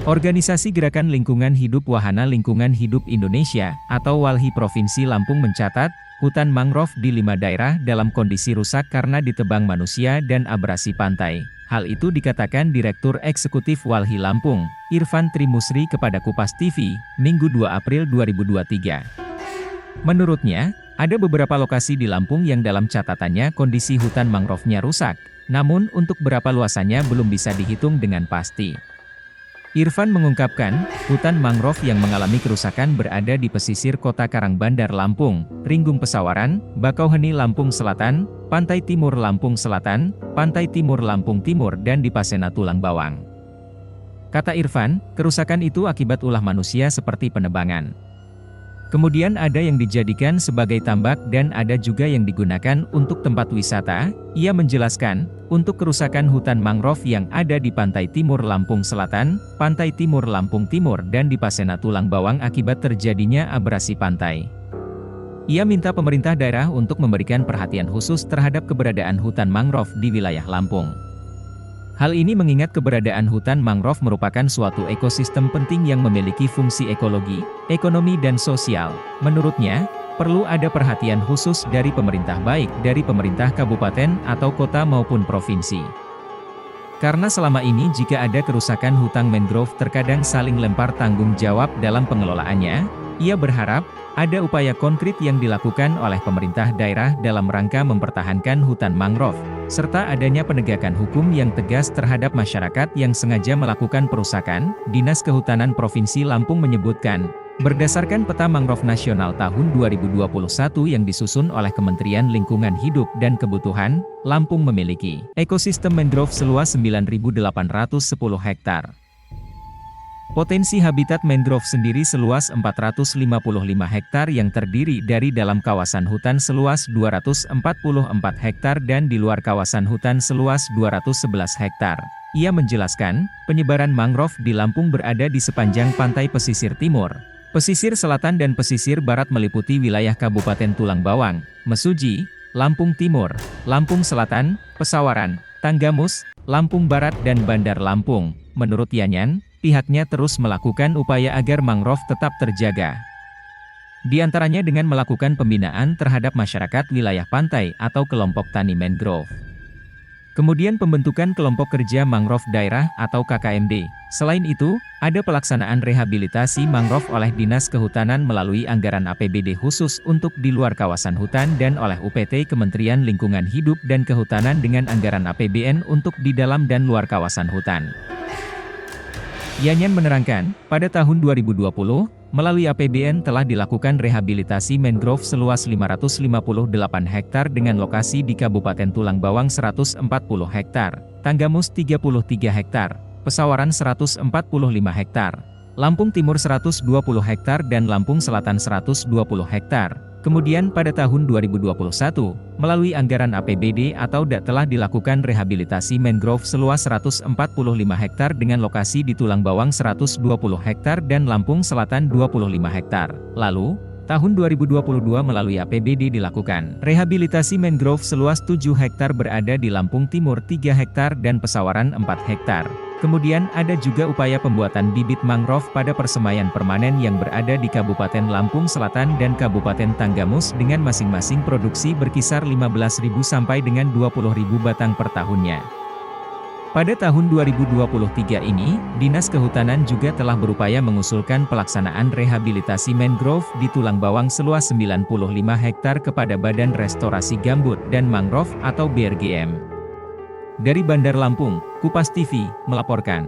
Organisasi Gerakan Lingkungan Hidup Wahana Lingkungan Hidup Indonesia, atau WALHI Provinsi Lampung mencatat, hutan mangrove di 5 daerah dalam kondisi rusak karena ditebang manusia dan abrasi pantai. Hal itu dikatakan Direktur Eksekutif WALHI Lampung, Irfan Trimusri kepada Kupas TV, Minggu 2 April 2023. Menurutnya, ada beberapa lokasi di Lampung yang dalam catatannya kondisi hutan mangrove-nya rusak, namun untuk berapa luasannya belum bisa dihitung dengan pasti. Irfan mengungkapkan, hutan mangrove yang mengalami kerusakan berada di pesisir Kota Karangbandar Lampung, Ringgung Pesawaran, Bakauheni Lampung Selatan, Pantai Timur Lampung Selatan, Pantai Timur Lampung Timur dan di Pasena Tulang Bawang. Kata Irfan, kerusakan itu akibat ulah manusia seperti penebangan. Kemudian ada yang dijadikan sebagai tambak dan ada juga yang digunakan untuk tempat wisata. Ia menjelaskan, untuk kerusakan hutan mangrove yang ada di Pantai Timur Lampung Selatan, Pantai Timur Lampung Timur dan di Pasena Tulang Bawang akibat terjadinya abrasi pantai. Ia minta pemerintah daerah untuk memberikan perhatian khusus terhadap keberadaan hutan mangrove di wilayah Lampung. Hal ini mengingat keberadaan hutan mangrove merupakan suatu ekosistem penting yang memiliki fungsi ekologi, ekonomi dan sosial. Menurutnya, perlu ada perhatian khusus dari pemerintah baik dari pemerintah kabupaten atau kota maupun provinsi. Karena selama ini jika ada kerusakan hutan mangrove terkadang saling lempar tanggung jawab dalam pengelolaannya, ia berharap ada upaya konkret yang dilakukan oleh pemerintah daerah dalam rangka mempertahankan hutan mangrove, serta adanya penegakan hukum yang tegas terhadap masyarakat yang sengaja melakukan perusakan. Dinas Kehutanan Provinsi Lampung menyebutkan, berdasarkan Peta Mangrove Nasional tahun 2021 yang disusun oleh Kementerian Lingkungan Hidup dan Kebutuhan, Lampung memiliki ekosistem mangrove seluas 9.810 hektar. Potensi habitat mangrove sendiri seluas 455 hektar yang terdiri dari dalam kawasan hutan seluas 244 hektar dan di luar kawasan hutan seluas 211 hektar. Ia menjelaskan, penyebaran mangrove di Lampung berada di sepanjang pantai pesisir timur, pesisir selatan dan pesisir barat meliputi wilayah Kabupaten Tulang Bawang, Mesuji, Lampung Timur, Lampung Selatan, Pesawaran, Tanggamus, Lampung Barat dan Bandar Lampung. Menurut Yanyan, pihaknya terus melakukan upaya agar mangrove tetap terjaga. Di antaranya dengan melakukan pembinaan terhadap masyarakat wilayah pantai atau kelompok tani mangrove. Kemudian pembentukan kelompok kerja mangrove daerah atau KKMD. Selain itu, ada pelaksanaan rehabilitasi mangrove oleh Dinas Kehutanan melalui anggaran APBD khusus untuk di luar kawasan hutan dan oleh UPT Kementerian Lingkungan Hidup dan Kehutanan dengan anggaran APBN untuk di dalam dan luar kawasan hutan. Yanyan menerangkan, pada tahun 2020, melalui APBN telah dilakukan rehabilitasi mangrove seluas 558 hektar dengan lokasi di Kabupaten Tulang Bawang 140 hektar, Tanggamus 33 hektar, Pesawaran 145 hektar, Lampung Timur 120 hektar dan Lampung Selatan 120 hektar. Kemudian pada tahun 2021, melalui anggaran APBD atau DA telah dilakukan rehabilitasi mangrove seluas 145 hektar dengan lokasi di Tulang Bawang 120 hektar dan Lampung Selatan 25 hektar. Lalu, tahun 2022 melalui APBD dilakukan rehabilitasi mangrove seluas 7 hektar berada di Lampung Timur 3 hektar dan Pesawaran 4 hektar. Kemudian ada juga upaya pembuatan bibit mangrove pada persemaian permanen yang berada di Kabupaten Lampung Selatan dan Kabupaten Tanggamus dengan masing-masing produksi berkisar 15.000 sampai dengan 20.000 batang per tahunnya. Pada tahun 2023 ini, Dinas Kehutanan juga telah berupaya mengusulkan pelaksanaan rehabilitasi mangrove di Tulang Bawang seluas 95 hektar kepada Badan Restorasi Gambut dan Mangrove atau BRGM. Dari Bandar Lampung, Kupas TV melaporkan.